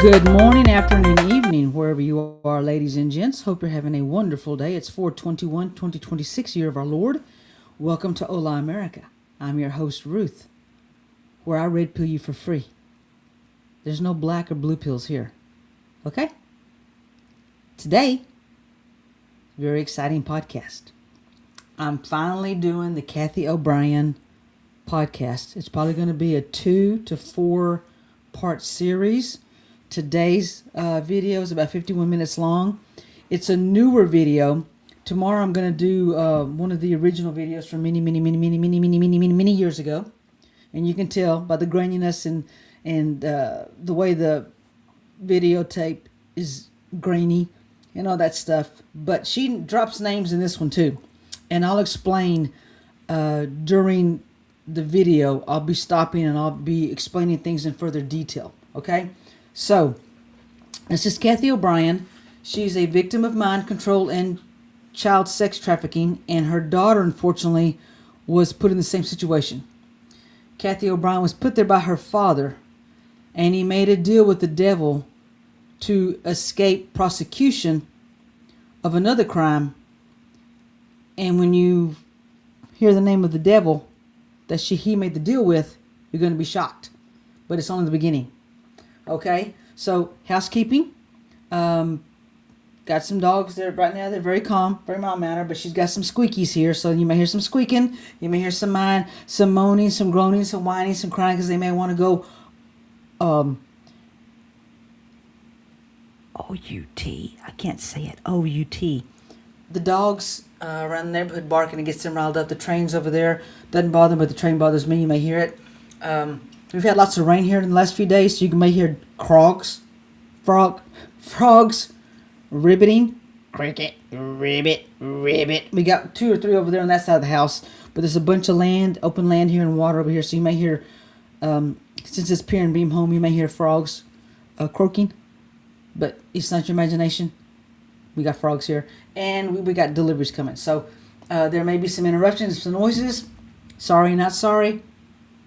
Good morning, afternoon, evening, wherever you are, ladies and gents. Hope you're having a wonderful day. It's 4/21, 2026, year of our Lord. Welcome to Hola America. I'm your host, Ruth, where I red pill you for free. There's no black or blue pills here. Okay? Today, very exciting podcast. I'm finally doing the Cathy O'Brien podcast. It's probably going to be a 2 to 4 part series. Today's video is about 51 minutes long. It's a newer video. Tomorrow I'm going to do one of the original videos from many years ago. And you can tell by the graininess and the way the videotape is grainy and all that stuff. But she drops names in this one too. And I'll explain during the video. I'll be stopping and I'll be explaining things in further detail. Okay? So, this is Cathy O'Brien. She's a victim of mind control and child sex trafficking, and her daughter, unfortunately, was put in the same situation. Cathy O'Brien was put there by her father, and he made a deal with the devil to escape prosecution of another crime. And when you hear the name of the devil that he made the deal with, you're going to be shocked. But it's only the beginning. Okay, so housekeeping. Got some dogs there right now. They're very calm, very mild-mannered, but she's got some squeakies here. So you may hear some squeaking. You may hear some moaning, some groaning, some whining, some crying, because they may want to go O-U-T. I can't say it. O-U-T. The dogs around the neighborhood barking and gets them riled up. The train's over there. Doesn't bother them, but the train bothers me. You may hear it. We've had lots of rain here in the last few days, so you may hear frogs, ribbiting, cricket, ribbit. We got 2 or 3 over there on that side of the house, but there's a bunch of land, open land here and water over here, so you may hear, since it's Pier and Beam home, you may hear frogs croaking, but it's not your imagination. We got frogs here, and we got deliveries coming, so there may be some interruptions, some noises. Sorry, not sorry.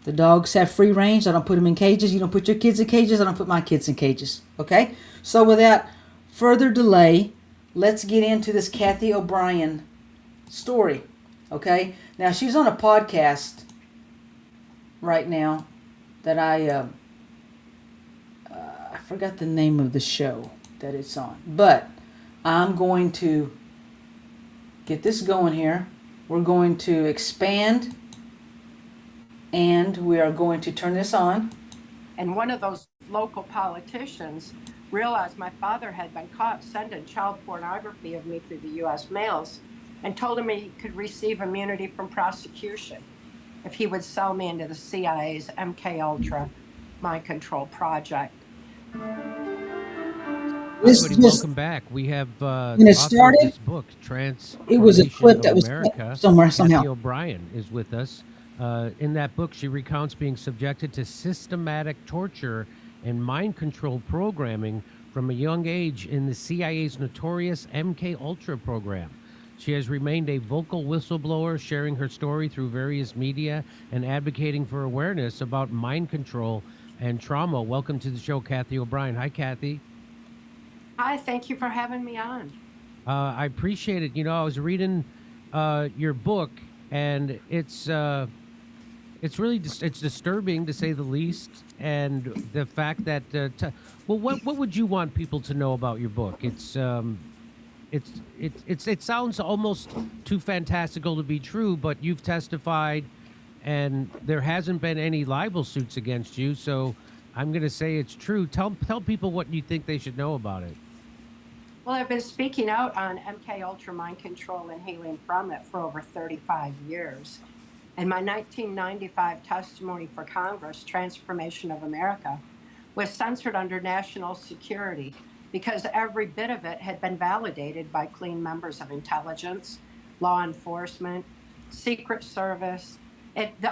The dogs have free range. I don't put them in cages. You don't put your kids in cages. I don't put my kids in cages. Okay? So without further delay, let's get into this Cathy O'Brien story. Okay? Now, she's on a podcast right now that I forgot the name of the show that it's on. But I'm going to get this going here. We're going to expand, and we are going to turn this on. And one of those local politicians realized my father had been caught sending child pornography of me through the U.S. mails, and told him he could receive immunity from prosecution if he would sell me into the CIA's MK Ultra mind control project. Welcome back. We have when it started, this book, it was a clip that was America. somewhere somehow. Cathy O'Brien is with us. In that book, she recounts being subjected to systematic torture and mind control programming from a young age in the CIA's notorious MK Ultra program. She has remained a vocal whistleblower, sharing her story through various media and advocating for awareness about mind control and trauma. Welcome to the show, Cathy O'Brien. Hi, Cathy. Hi, thank you for having me on. I appreciate it. You know, I was reading your book, and it's really it's disturbing, to say the least. And the fact that what would you want people to know about your book? It sounds almost too fantastical to be true, but you've testified, and there hasn't been any libel suits against you. So I'm going to say it's true. Tell people what you think they should know about it. Well, I've been speaking out on MK Ultra mind control and healing from it for over 35 years. And my 1995 testimony for Congress, Transformation of America, was censored under national security because every bit of it had been validated by clean members of intelligence, law enforcement, Secret Service.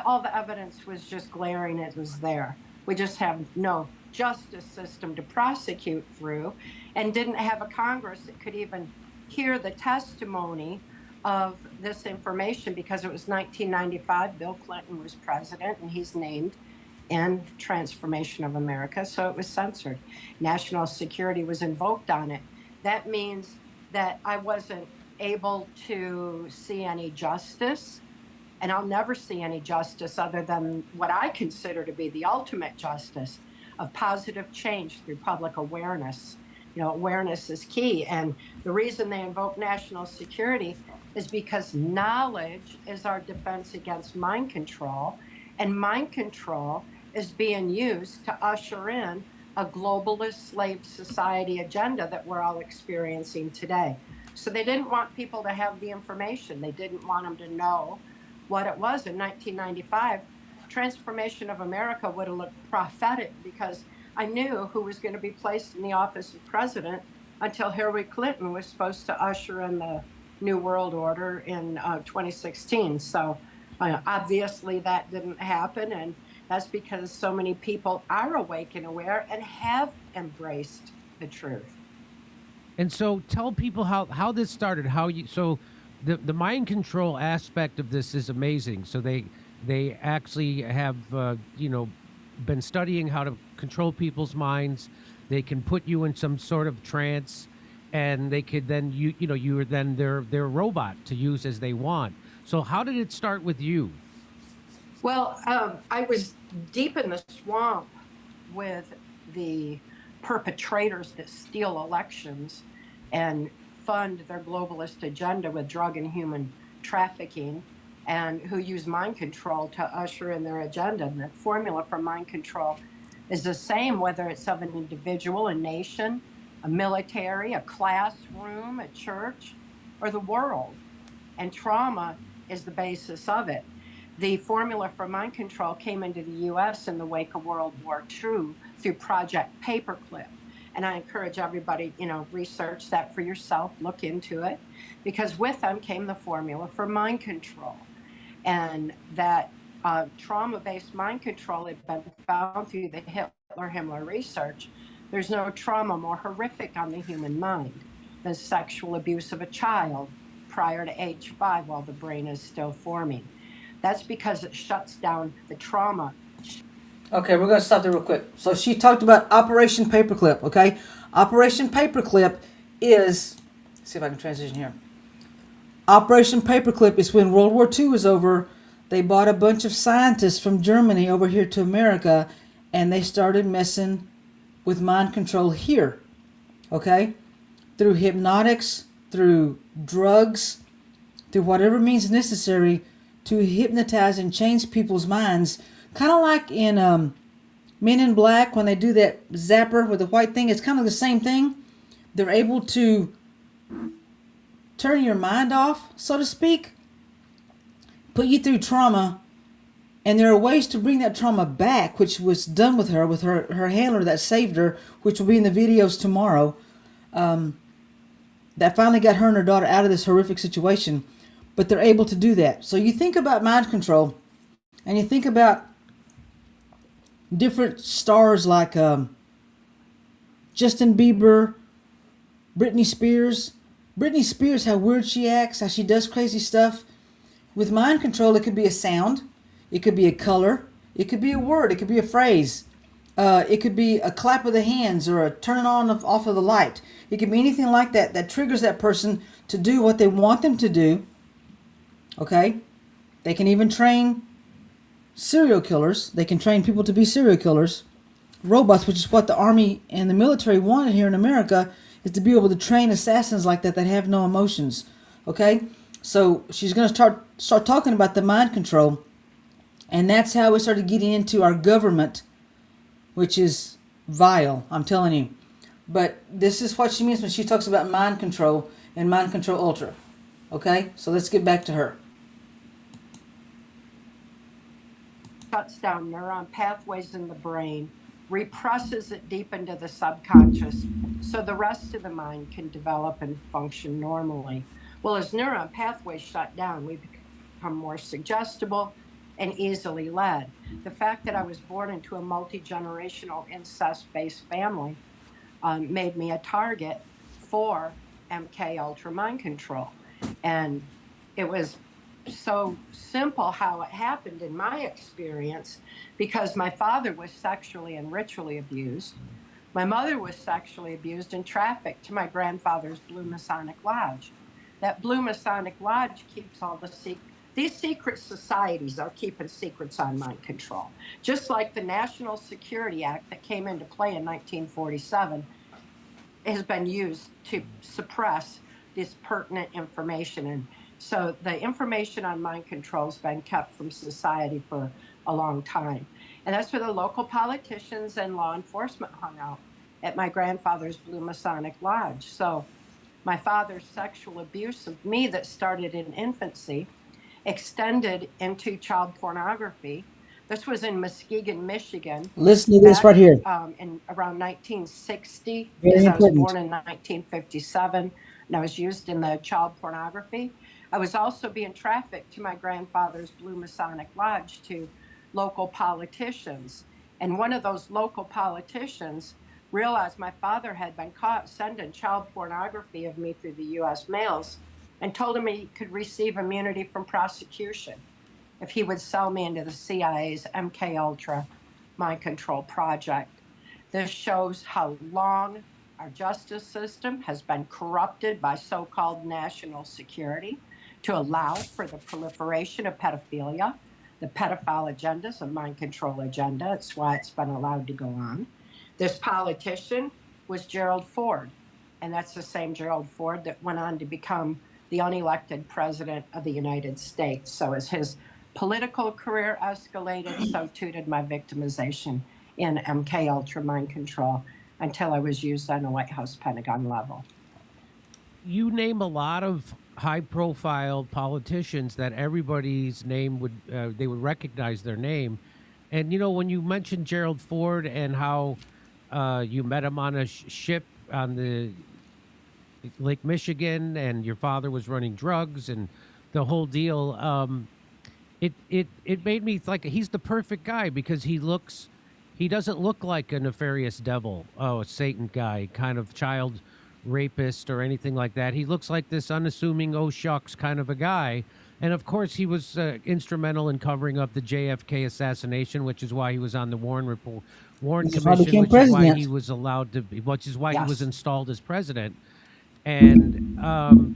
All the evidence was just glaring. It was there. We just have no justice system to prosecute through, and didn't have a Congress that could even hear the testimony of this information, because it was 1995. Bill Clinton was president, and he's named in Transformation of America, so it was censored. National security was invoked on it. That means that I wasn't able to see any justice, and I'll never see any justice other than what I consider to be the ultimate justice of positive change through public awareness. Awareness is key. And the reason they invoke national security is because knowledge is our defense against mind control. And mind control is being used to usher in a globalist slave society agenda that we're all experiencing today. So they didn't want people to have the information. They didn't want them to know what it was in 1995. Transformation of America would have looked prophetic because I knew who was going to be placed in the office of president until Hillary Clinton was supposed to usher in the New World Order in 2016. So obviously that didn't happen. And that's because so many people are awake and aware and have embraced the truth. And so tell people how this started, the mind control aspect of this is amazing. So they actually have been studying how to control people's minds. They can put you in some sort of trance, and they could then you are then their robot to use as they want. So how did it start with you? Well, I was deep in the swamp with the perpetrators that steal elections and fund their globalist agenda with drug and human trafficking, and who use mind control to usher in their agenda. And the formula for mind control is the same, whether it's of an individual, a nation, a military, a classroom, a church, or the world. And trauma is the basis of it. The formula for mind control came into the U.S. in the wake of World War II through Project Paperclip. And I encourage everybody, research that for yourself, look into it, because with them came the formula for mind control. And that trauma-based mind control had been found through the Hitler-Himmler research. There's no trauma more horrific on the human mind than sexual abuse of a child prior to age 5 while the brain is still forming. That's because it shuts down the trauma. Okay, we're going to stop there real quick. So she talked about Operation Paperclip, okay? Operation Paperclip is, let's see if I can transition here. Operation Paperclip is when World War II was over, they bought a bunch of scientists from Germany over here to America, and they started messing with mind control here, okay? Through hypnotics, through drugs, through whatever means necessary to hypnotize and change people's minds. Kind of like in Men in Black when they do that zapper with the white thing. It's kind of the same thing. They're able to turn your mind off, so to speak, put you through trauma, and there are ways to bring that trauma back, which was done with her handler that saved her, which will be in the videos tomorrow, that finally got her and her daughter out of this horrific situation. But they're able to do that. So you think about mind control, and you think about different stars like Justin Bieber, Britney Spears. Britney Spears, how weird she acts, how she does crazy stuff. With mind control, it could be a sound, it could be a color, it could be a word, it could be a phrase, it could be a clap of the hands or a turn on off of the light. It could be anything like that that triggers that person to do what they want them to do. Okay? They can even train serial killers. They can train people to be serial killers. Robots, which is what the Army and the military wanted here in America, is to be able to train assassins like that have no emotions. Okay? So she's going to start talking about the mind control. And that's how we started getting into our government, which is vile, I'm telling you. But this is what she means when she talks about mind control and mind control ultra. Okay? So let's get back to her. Shuts down neuron pathways in the brain, represses it deep into the subconscious so the rest of the mind can develop and function normally. Well, as neuron pathways shut down, we become more suggestible and easily led. The fact that I was born into a multi-generational incest-based family made me a target for MK Ultra mind control. And it was so simple how it happened in my experience, because my father was sexually and ritually abused. My mother was sexually abused and trafficked to my grandfather's Blue Masonic Lodge. That Blue Masonic Lodge keeps all these secret societies are keeping secrets on mind control. Just like the National Security Act that came into play in 1947 has been used to suppress this pertinent information. And so the information on mind control has been kept from society for a long time. And that's where the local politicians and law enforcement hung out, at my grandfather's Blue Masonic Lodge. So my father's sexual abuse of me that started in infancy extended into child pornography. This was in Muskegon, Michigan, Listen to this back right here. in around 1960, Very because I was important. born in 1957 and I was used in the child pornography. I was also being trafficked to my grandfather's Blue Masonic Lodge to local politicians. And one of those local politicians realized my father had been caught sending child pornography of me through the US mails, and told him he could receive immunity from prosecution if he would sell me into the CIA's MK Ultra mind control project. This shows how long our justice system has been corrupted by so-called national security to allow for the proliferation of pedophilia, the pedophile agendas, a mind control agenda. It's why it's been allowed to go on. This politician was Gerald Ford, and that's the same Gerald Ford that went on to become the unelected president of the United States. So as his political career escalated, so too did my victimization in MK Ultra mind control, until I was used on a White House Pentagon level. You name a lot of high-profile politicians that everybody's name would they would recognize their name, and when you mentioned Gerald Ford and how you met him on a ship on the Lake Michigan, and your father was running drugs and the whole deal. It made me like he's the perfect guy because he doesn't look like a nefarious devil, a Satan guy, kind of child rapist or anything like that. He looks like this unassuming, oh shucks kind of a guy. And of course, he was instrumental in covering up the JFK assassination, which is why he was on the Warren This is how he Commission, became which is why he president. was allowed to be, which is why he was Yes. installed as president. And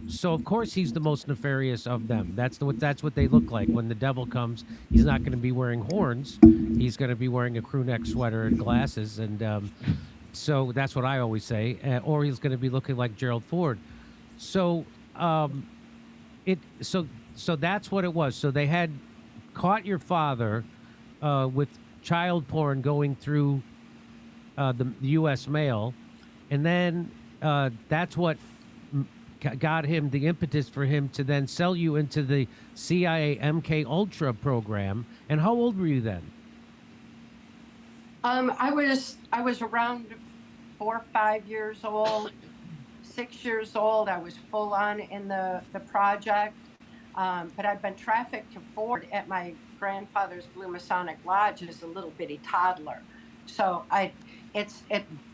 so of course he's the most nefarious of them. That's what they look like. When the devil comes, he's not going to be wearing horns. He's going to be wearing a crew neck sweater and glasses, and so that's what I always say. Or he's going to be looking like Gerald Ford. So so that's what it was. So they had caught your father with child porn going through the U.S. mail, and then that's what got him the impetus for him to then sell you into the CIA MK Ultra program. And how old were you then? I was around 4 or 5 years old, 6 years old. I was full on in the project. But I'd been trafficked to Ford at my grandfather's Blue Masonic Lodge as a little bitty toddler. So it's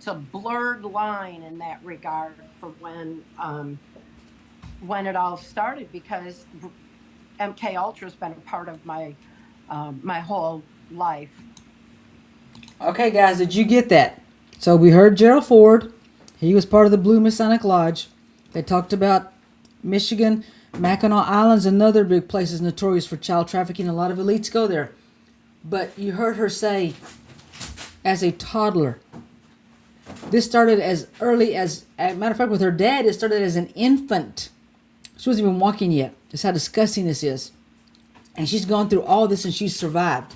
a blurred line in that regard for when it all started, because MK Ultra has been a part of my whole life. Okay, guys, did you get that? So we heard Gerald Ford. He was part of the Blue Masonic Lodge. They talked about Michigan, Mackinac Island's another big place is notorious for child trafficking. A lot of elites go there. But you heard her say, as a toddler, this started as early as a matter of fact, with her dad, it started as an infant. She wasn't even walking yet. That's how disgusting this is. And she's gone through all this and she's survived.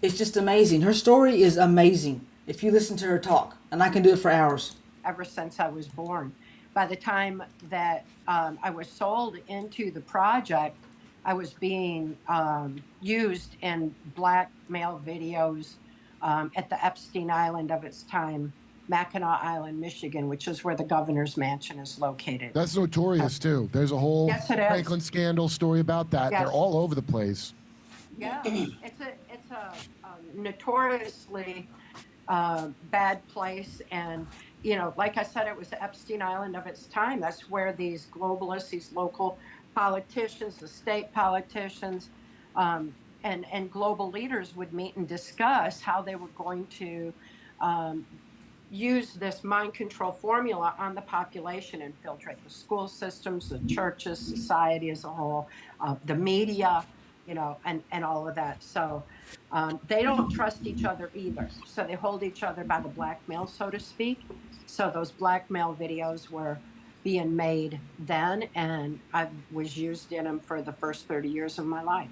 It's just amazing. Her story is amazing if you listen to her talk. And I can do it for hours. Ever since I was born. By the time that I was sold into the project, I was being used in blackmail videos at the Epstein Island of its time, Mackinac Island, Michigan, which is where the governor's mansion is located. That's notorious too. There's a whole Yes, it is. Franklin scandal story about that. Yes. They're all over the place. Yeah, it's a notoriously bad place. And like I said, it was the Epstein Island of its time. That's where these globalists, these local politicians, the state politicians, and global leaders would meet and discuss how they were going to um, use this mind control formula on the population, infiltrate the school systems, the churches, society as a whole, the media, and all of that. So they don't trust each other either. So they hold each other by the blackmail, so to speak. So those blackmail videos were being made then, and I was used in them for the first 30 years of my life.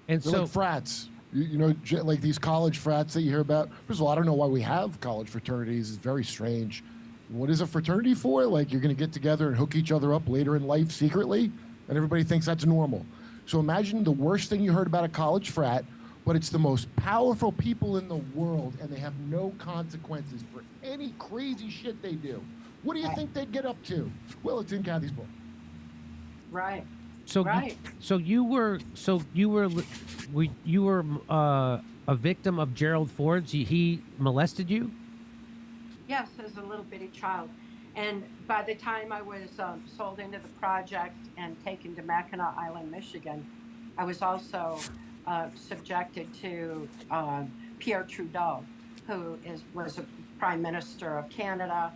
And They're so, like frats. Like these college frats that you hear about. First of all, I don't know why we have college fraternities. It's very strange. What is a fraternity for? Like you're going to get together and hook each other up later in life secretly, and everybody thinks that's normal. So imagine the worst thing you heard about a college frat, but it's the most powerful people in the world, and they have no consequences for any crazy shit they do. What do you think they'd get up to? Well, it's in Cathy's book. Right. so, Right. you were a victim of Gerald Ford's. He molested you. Yes, as a little bitty child. And by the time I was sold into the project and taken to Mackinac Island, Michigan, I was also subjected to Pierre Trudeau, who was a prime minister of Canada,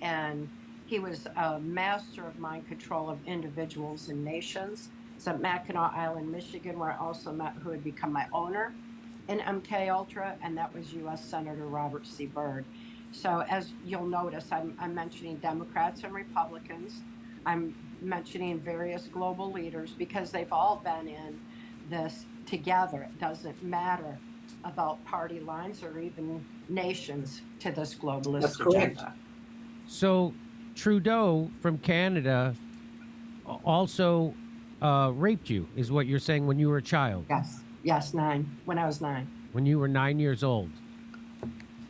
and he was a master of mind control of individuals and nations. It's at Mackinac Island, Michigan, where I also met who had become my owner in MK Ultra, and that was U.S. Senator Robert C. Byrd. So as you'll notice, I'm mentioning Democrats and Republicans. I'm mentioning various global leaders because they've all been in this together. It doesn't matter about party lines or even nations to this globalist That's correct. agenda. So Trudeau from Canada also raped you, is what you're saying, when you were a child. Yes, 9. When I was 9. When you were 9 years old.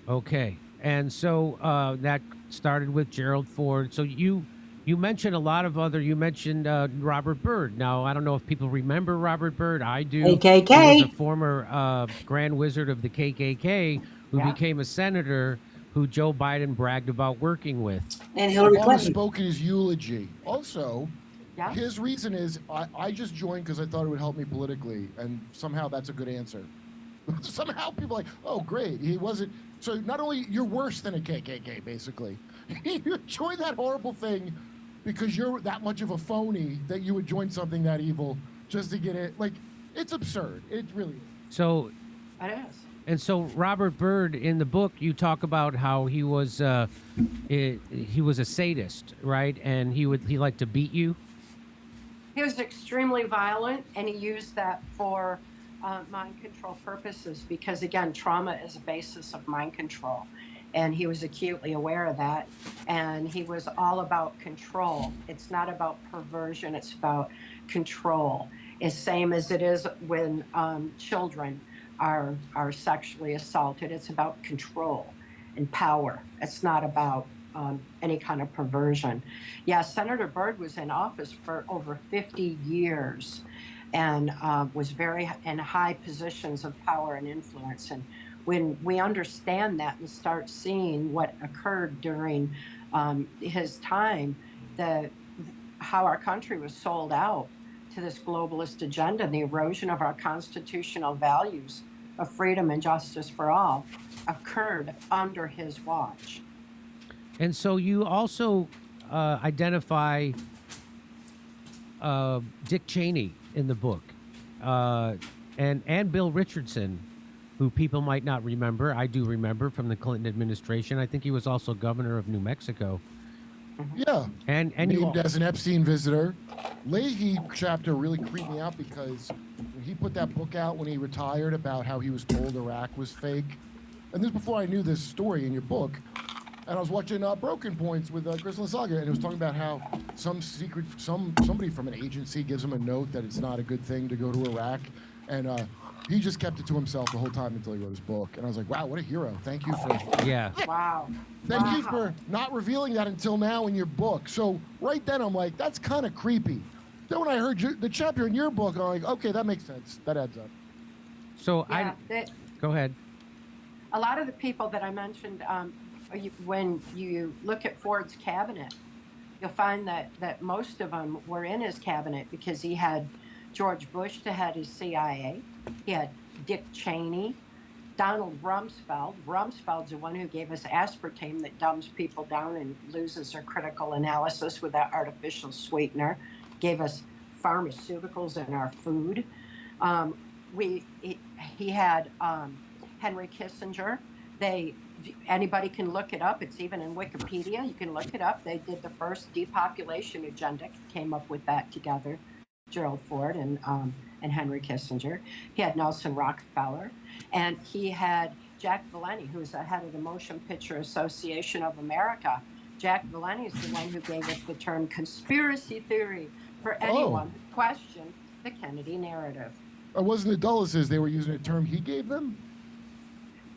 Okay. And so that started with Gerald Ford. So you mentioned a lot of other. You mentioned Robert Byrd. Now I don't know if people remember Robert Byrd. I do. KKK. He was a former Grand Wizard of the KKK who became a senator who Joe Biden bragged about working with. And Hillary Obama Clinton. spoke in his eulogy. Also, Yeah. his reason is I just joined because I thought it would help me politically, and somehow that's a good answer. Somehow people are like, oh, great, he wasn't. So not only you're worse than a KKK, basically. You joined that horrible thing because you're that much of a phony that you would join something that evil just to get it. Like, it's absurd. It really is. So, It is. and so Robert Byrd, in the book, you talk about how he was a sadist, right? And he liked to beat you. He was extremely violent, and he used that for mind control purposes because, again, trauma is a basis of mind control. And he was acutely aware of that. And he was all about control. It's not about perversion, it's about control. It's same as it is when children are sexually assaulted. It's about control and power. It's not about any kind of perversion. Yeah, Senator Byrd was in office for over 50 years and was very in high positions of power and influence. And when we understand that and start seeing what occurred during his time, how our country was sold out to this globalist agenda and the erosion of our constitutional values of freedom and justice for all occurred under his watch. And so you also identify Dick Cheney in the book, and Bill Richardson, who people might not remember. I do remember from the Clinton administration. I think he was also governor of New Mexico. Yeah. And named as an Epstein visitor. Leahy chapter really creeped me out because he put that book out when he retired about how he was told Iraq was fake. And this before I knew this story in your book. And I was watching Broken Points with Chris Lasaga, and it was talking about how somebody from an agency gives him a note that it's not a good thing to go to Iraq, and he just kept it to himself the whole time until he wrote his book. And I was like, wow, what a hero! Thank you for Wow. thank you for not revealing that until now in your book. So right then I'm like, that's kind of creepy. Then when I heard the chapter in your book, I'm like, okay, that makes sense. That adds up. So go ahead. A lot of the people that I mentioned, when you look at Ford's cabinet, you'll find that most of them were in his cabinet because he had George Bush to head his CIA. He had Dick Cheney, Donald Rumsfeld. Rumsfeld's the one who gave us aspartame that dumbs people down and loses their critical analysis with that artificial sweetener. Gave us pharmaceuticals in our food. Um, he had Henry Kissinger. They Anybody can look it up. It's even in Wikipedia. You can look it up. They did the first depopulation agenda. Came up with that together. Gerald Ford and Henry Kissinger. He had Nelson Rockefeller, and he had Jack Valenti, who was the head of the Motion Picture Association of America. Jack Valenti is the one who gave us the term conspiracy theory for anyone who questioned the Kennedy narrative. Wasn't it Dulles they were using a term he gave them?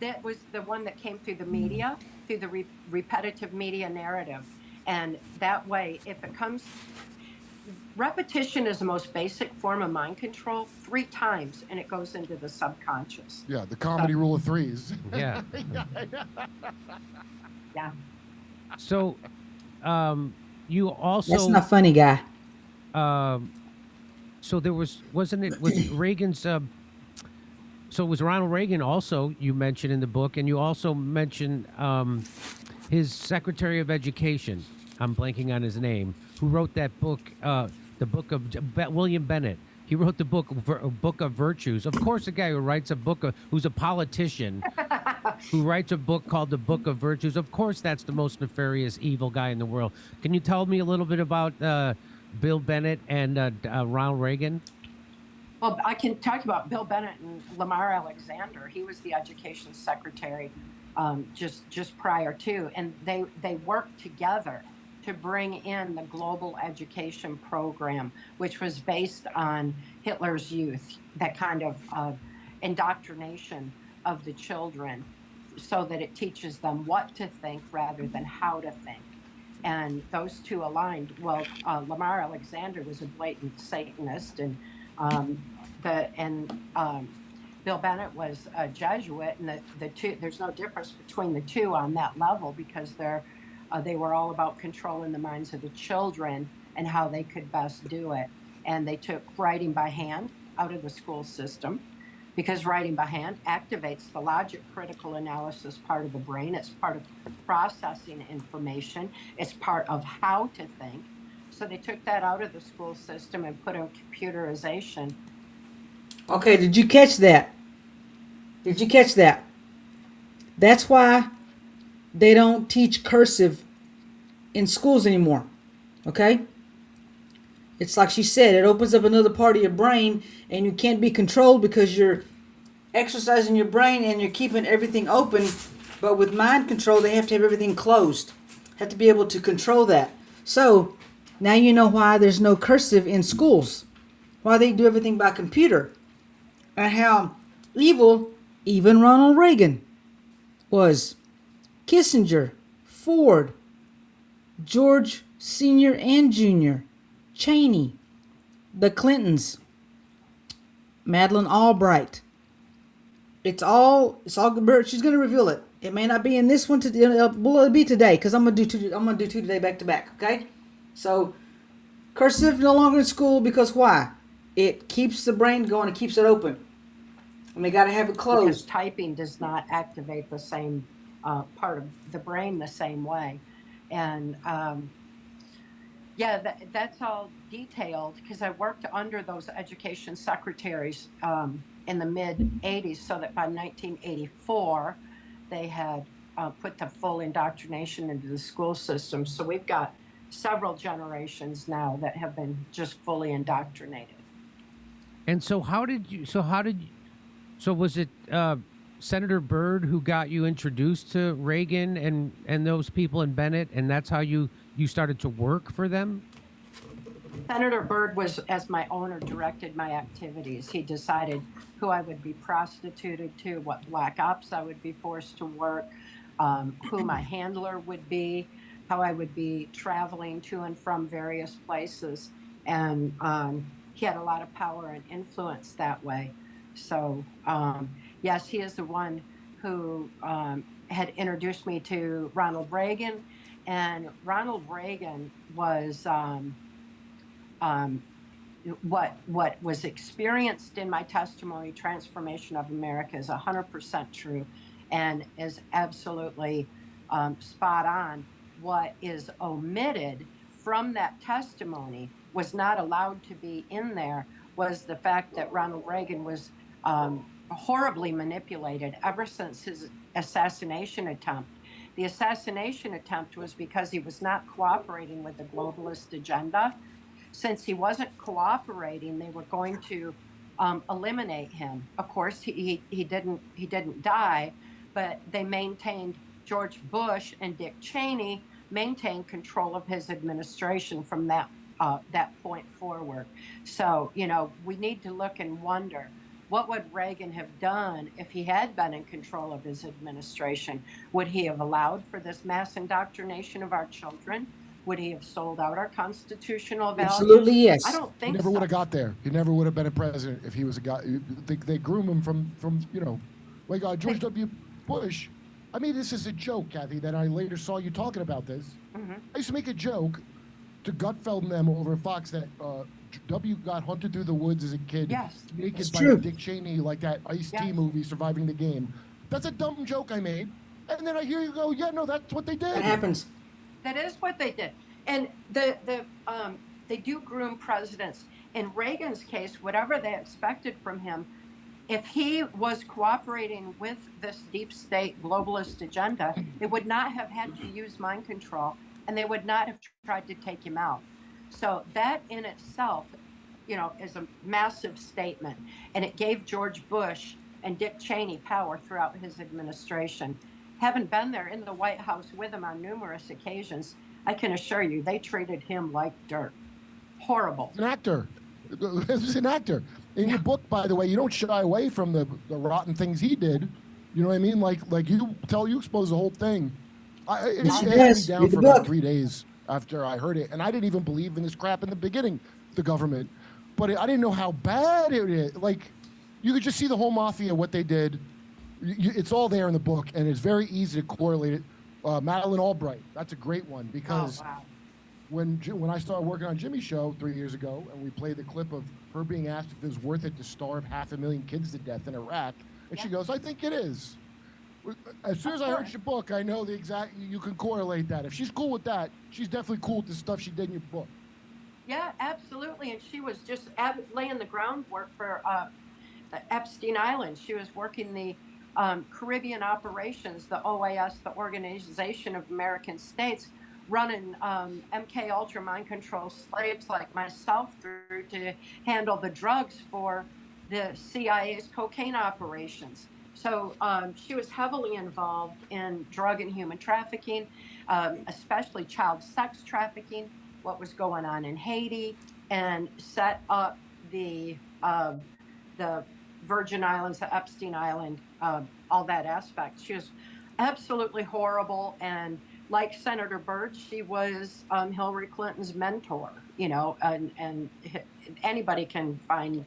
That was the one that came through the media, through the repetitive media narrative. And that way, if it comes, repetition is the most basic form of mind control 3 times, and it goes into the subconscious. Yeah, the comedy rule of 3s. Yeah. Yeah. So, you also. That's not funny, guy. So there was Reagan's. So it was Ronald Reagan also you mentioned in the book, and you also mentioned his Secretary of Education. I'm blanking on his name. Who wrote that book? The book of William Bennett. He wrote the book of Virtues. Of course, the guy who writes a book who's a politician, who writes a book called the Book of Virtues. Of course, that's the most nefarious, evil guy in the world. Can you tell me a little bit about Bill Bennett and Ronald Reagan? Well, I can talk about Bill Bennett and Lamar Alexander. He was the education secretary just prior to, and they worked together to bring in the global education program, which was based on Hitler's youth, that kind of indoctrination of the children, so that it teaches them what to think rather than how to think. And those two aligned. Well, Lamar Alexander was a blatant Satanist, and Bill Bennett was a Jesuit, and the two, there's no difference between the two on that level, because they were all about controlling the minds of the children and how they could best do it. And they took writing by hand out of the school system, because writing by hand activates the logic critical analysis part of the brain. It's part of processing information. It's part of how to think. So they took that out of the school system and put in computerization. Okay, did you catch that? Did you catch that? That's why they don't teach cursive in schools anymore. Okay? It's like she said, it opens up another part of your brain, and you can't be controlled because you're exercising your brain and you're keeping everything open. But with mind control, they have to have everything closed. Have to be able to control that. So now you know why there's no cursive in schools. Why they do everything by computer. And how evil even Ronald Reagan was. Kissinger, Ford, George Sr. and Jr., Cheney, the Clintons, Madeleine Albright. It's all she's going to reveal it. It may not be in this one today. It'll be today, because I'm going to do two today back to back, okay? So cursive no longer in school, because why? It keeps the brain going, it keeps it open. And they got to have it closed. Because typing does not activate the same part of the brain the same way. And that's all detailed, because I worked under those education secretaries in the mid-'80s, so that by 1984 they had put the full indoctrination into the school system. So we've got several generations now that have been just fully indoctrinated. And so was it Senator Byrd who got you introduced to Reagan and those people in Bennett, and that's how you started to work for them? Senator Byrd was, as my owner, directed my activities. He decided who I would be prostituted to, what black ops I would be forced to work, who my handler would be, how I would be traveling to and from various places. And he had a lot of power and influence that way. So, yes, he is the one who had introduced me to Ronald Reagan And Ronald Reagan was um, what was experienced in my testimony, Transformation of America, is 100% true and is absolutely spot on. What is omitted from that testimony, was not allowed to be in there, was the fact that Ronald Reagan was horribly manipulated ever since his assassination attempt. The assassination attempt was because he was not cooperating with the globalist agenda. Since he wasn't cooperating, they were going to eliminate him. Of course, he didn't die, but they maintained, George Bush and Dick Cheney maintained control of his administration from that point forward. So we need to look and wonder, what would Reagan have done if he had been in control of his administration? Would he have allowed for this mass indoctrination of our children? Would he have sold out our constitutional Absolutely, values? I yes. don't He think never would so. have got there. He never would have been a president if he was a guy. They groom him from like George W. Bush. I mean, this is a joke, Kathy, that I later saw you talking about this. Mhm. I used to make a joke to Gutfeld and them over Fox that W got hunted through the woods as a kid, Yes. naked It's by true. Dick Cheney, like that Ice-T Yes. movie, Surviving the Game. That's a dumb joke I made. And then I hear you go, yeah, no, that's what they That did. happens. That is what they did, and they do groom presidents. In Reagan's case, whatever they expected from him, if he was cooperating with this deep state globalist agenda, they would not have had to use mind control, and they would not have tried to take him out. So that in itself, is a massive statement, and it gave George Bush and Dick Cheney power throughout his administration. Having been there in the White House with him on numerous occasions, I can assure you they treated him like dirt. Horrible. An actor. He's an actor. In your book, by the way, you don't shy away from the rotten things he did. You know what I mean? Like you expose the whole thing. It Yes, had me yes. down Read the for about book. 3 days after I heard it, and I didn't even believe in this crap in the beginning, the government. But I didn't know how bad it is. Like, you could just see the whole mafia, what they did. It's all there in the book, and it's very easy to correlate it. Madeleine Albright, that's a great one, because Oh, wow. when I started working on Jimmy's show 3 years ago, and we played the clip of her being asked if it was worth it to starve 500,000 kids to death in Iraq, and she goes, "I think it is." As soon as I heard your book, I know you can correlate that. If she's cool with that, she's definitely cool with the stuff she did in your book. Yeah, absolutely. And she was just laying the groundwork for Epstein Island. She was working the Caribbean operations, the OAS, the Organization of American States, running MK Ultra mind control slaves like myself through to handle the drugs for the CIA's cocaine operations. So she was heavily involved in drug and human trafficking, especially child sex trafficking, what was going on in Haiti, and set up the Virgin Islands, the Epstein Island, all that aspect. She was absolutely horrible, and like Senator Byrd, she was Hillary Clinton's mentor. And anybody can find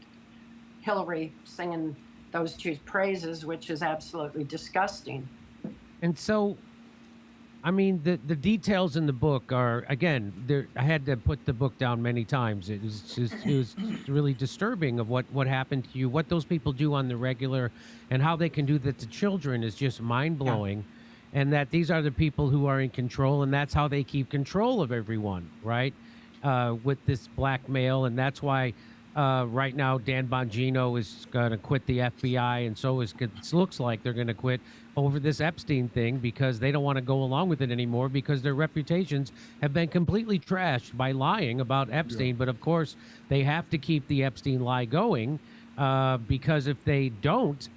Hillary singing those two praises, which is absolutely disgusting. And so, I mean, the details in the book are, again, I had to put the book down many times. It was really disturbing of what happened to you, what those people do on the regular, and how they can do that to children is just mind-blowing. And that these are the people who are in control, and that's how they keep control of everyone, right? With this blackmail, and that's why right now Dan Bongino is going to quit the FBI, and so it looks like they're going to quit over this Epstein thing, because they don't want to go along with it anymore, because their reputations have been completely trashed by lying about Epstein. But of course, they have to keep the Epstein lie going, because if they don't,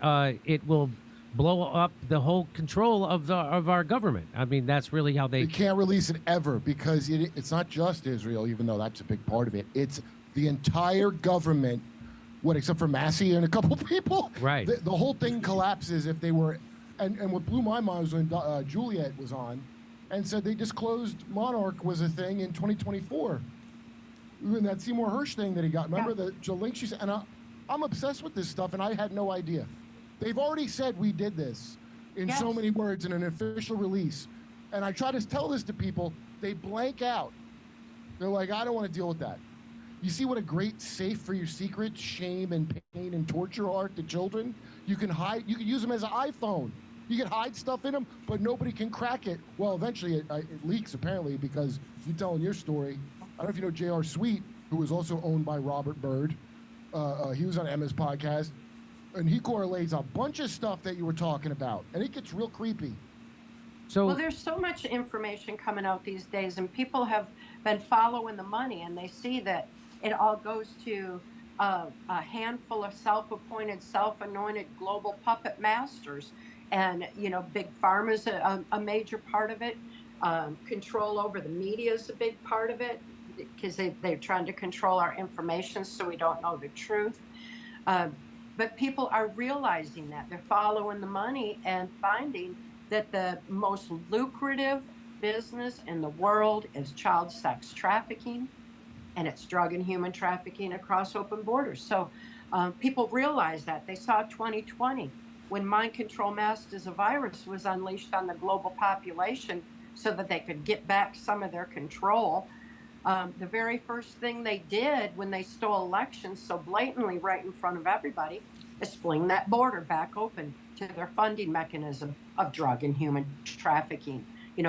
it will blow up the whole control of our government. I mean, that's really how they can't release it ever, because it's not just Israel, even though that's a big part of it. It's the entire government, except for Massey and a couple people. Right. The whole thing collapses if they were, and what blew my mind was when Juliet was on and said they disclosed Monarch was a thing in 2024. Even that Seymour Hersh thing that he got. Remember the link she said? And I'm obsessed with this stuff, and I had no idea. They've already said we did this in so many words in an official release. And I try to tell this to people, they blank out. They're like, I don't want to deal with that. You see what a great safe for your secrets, shame and pain and torture are to children? You can use them as an iPhone. You can hide stuff in them, but nobody can crack it. Well, eventually it leaks, apparently, because you're telling your story. I don't know if you know J.R. Sweet, who was also owned by Robert Byrd. He was on Emma's podcast, and he correlates a bunch of stuff that you were talking about, and it gets real creepy. Well, there's so much information coming out these days, and people have been following the money, and they see that it all goes to a handful of self-appointed, self-anointed global puppet masters. And, Big Pharma is a major part of it. Control over the media is a big part of it, because they're trying to control our information so we don't know the truth. But people are realizing that. They're following the money and finding that the most lucrative business in the world is child sex trafficking, and it's drug and human trafficking across open borders. So people realize that. They saw 2020 when mind control masked as a virus was unleashed on the global population so that they could get back some of their control. The very first thing they did when they stole elections so blatantly right in front of everybody is fling that border back open to their funding mechanism of drug and human trafficking.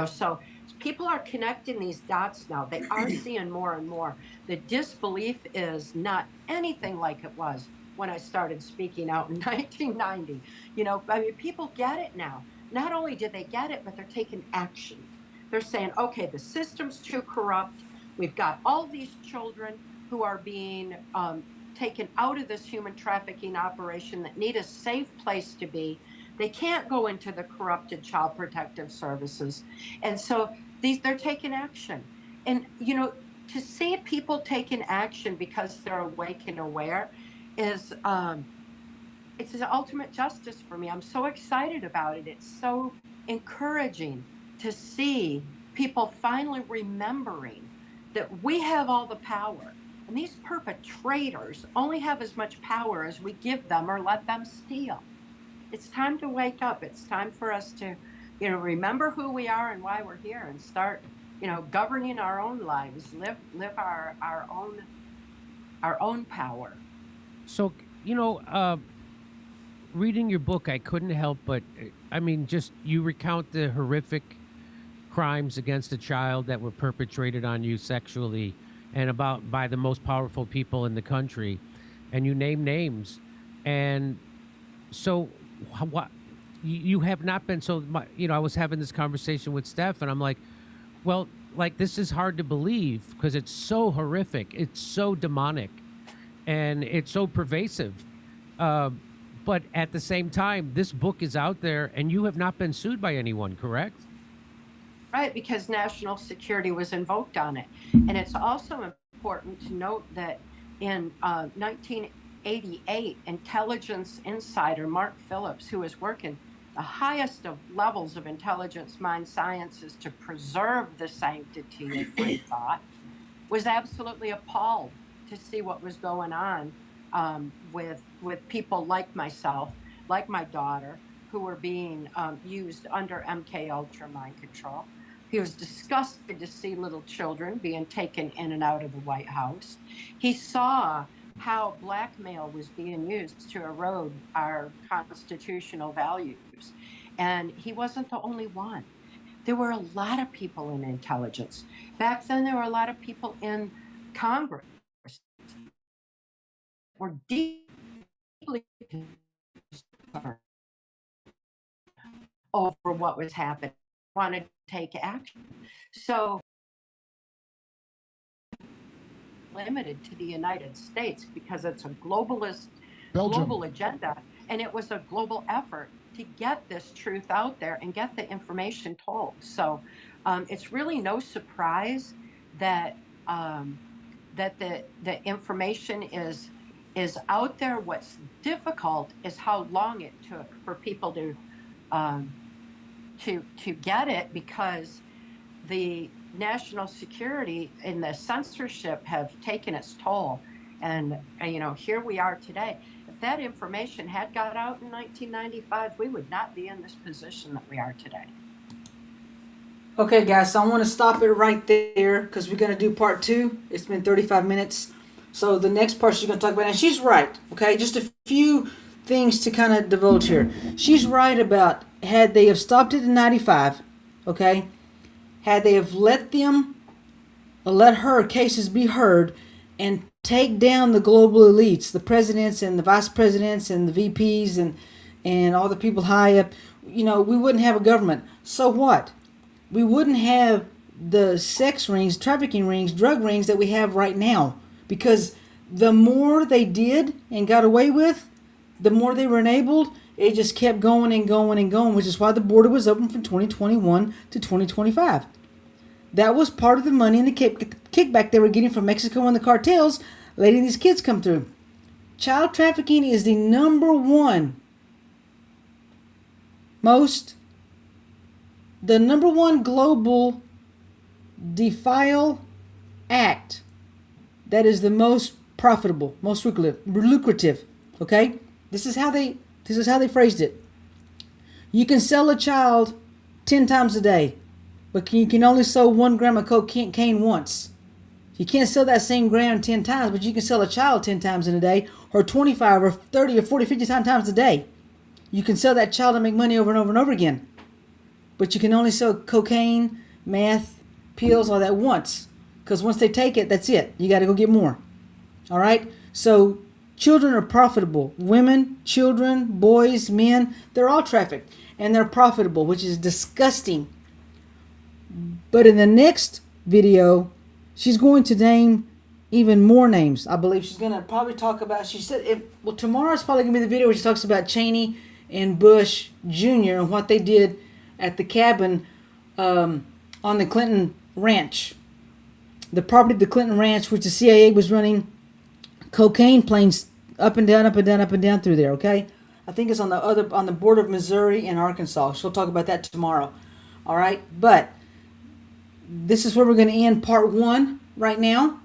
So people are connecting these dots now. They are seeing more and more. The disbelief is not anything like it was when I started speaking out in 1990. People get it now. Not only do they get it, but they're taking action. They're saying, okay, the system's too corrupt. We've got all these children who are being taken out of this human trafficking operation that need a safe place to be. They can't go into the corrupted child protective services. And so they're taking action. And, to see people taking action because they're awake and aware is, it's the ultimate justice for me. I'm so excited about it. It's so encouraging to see people finally remembering that we have all the power. And these perpetrators only have as much power as we give them or let them steal. It's time to wake up. It's time for us to, remember who we are and why we're here, and start, governing our own lives, live our own power. So, reading your book, I couldn't help but, just you recount the horrific crimes against a child that were perpetrated on you sexually and by the most powerful people in the country, and you name names. And so what you have not been, I was having this conversation with Steph, and I'm like, well, this is hard to believe because it's so horrific, it's so demonic, and it's so pervasive. But at the same time, this book is out there and you have not been sued by anyone, correct? Right, because national security was invoked on it. And it's also important to note that in 1988, intelligence insider Mark Phillips, who was working the highest of levels of intelligence mind sciences to preserve the sanctity of free thought, was absolutely appalled to see what was going on with people like myself, like my daughter, who were being used under MK Ultra mind control. He was disgusted to see little children being taken in and out of the White House. He saw how blackmail was being used to erode our constitutional values. And he wasn't the only one. There were a lot of people in intelligence. Back then, there were a lot of people in Congress were deeply concerned over what was happening, wanted to take action. So limited to the United States because it's a globalist global agenda, and it was a global effort to get this truth out there and get the information told. So it's really no surprise that that the information is out there. What's difficult is how long it took for people to get it, because the national security and the censorship have taken its toll. And here we are today. If that information had got out in 1995, we would not be in this position that we are today. Okay, guys, so I want to stop it right there because we're going to do part two. It's been 35 minutes. So the next part she's going to talk about, and she's right, okay? Just a few things to kind of divulge here. She's right about had they have stopped it in 95, okay? Had they have let her cases be heard and take down the global elites, the presidents and the vice presidents and the VPs and all the people high up, we wouldn't have a government. So what? We wouldn't have the sex rings, trafficking rings, drug rings that we have right now. Because the more they did and got away with, the more they were enabled, it just kept going and going and going, which is why the border was open from 2021 to 2025. That was part of the money and the kickback they were getting from Mexico and the cartels letting these kids come through. Child trafficking is the number one global defile act that is the most profitable, most lucrative. Okay, this is how they phrased it. You can sell a child 10 times a day, but you can only sell 1 gram of cocaine once. You can't sell that same gram 10 times, but you can sell a child 10 times in a day, or 25 or 30 or 40, 50 times a day. You can sell that child and make money over and over and over again. But you can only sell cocaine, meth, pills, all that once. Because once they take it, that's it. You got to go get more. All right? So children are profitable. Women, children, boys, men, they're all trafficked. And they're profitable, which is disgusting. But in the next video, she's going to name even more names. I believe she's going to probably talk about, she said, tomorrow's probably going to be the video where she talks about Cheney and Bush Jr. and what they did at the cabin on the Clinton Ranch. The property of the Clinton Ranch, which the CIA was running cocaine planes up and down, up and down, up and down through there, okay? I think it's on the border of Missouri and Arkansas. She'll talk about that tomorrow. All right? But this is where we're going to end part one right now.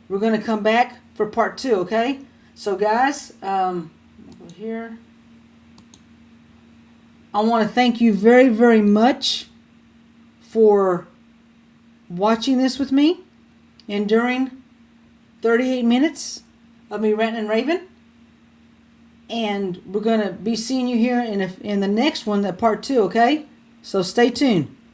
We're going to come back for part two, okay? So, guys, here. I want to thank you very, very much for watching this with me, enduring 38 minutes of me ranting and raving. And we're going to be seeing you here in the next one, part two, okay? So stay tuned.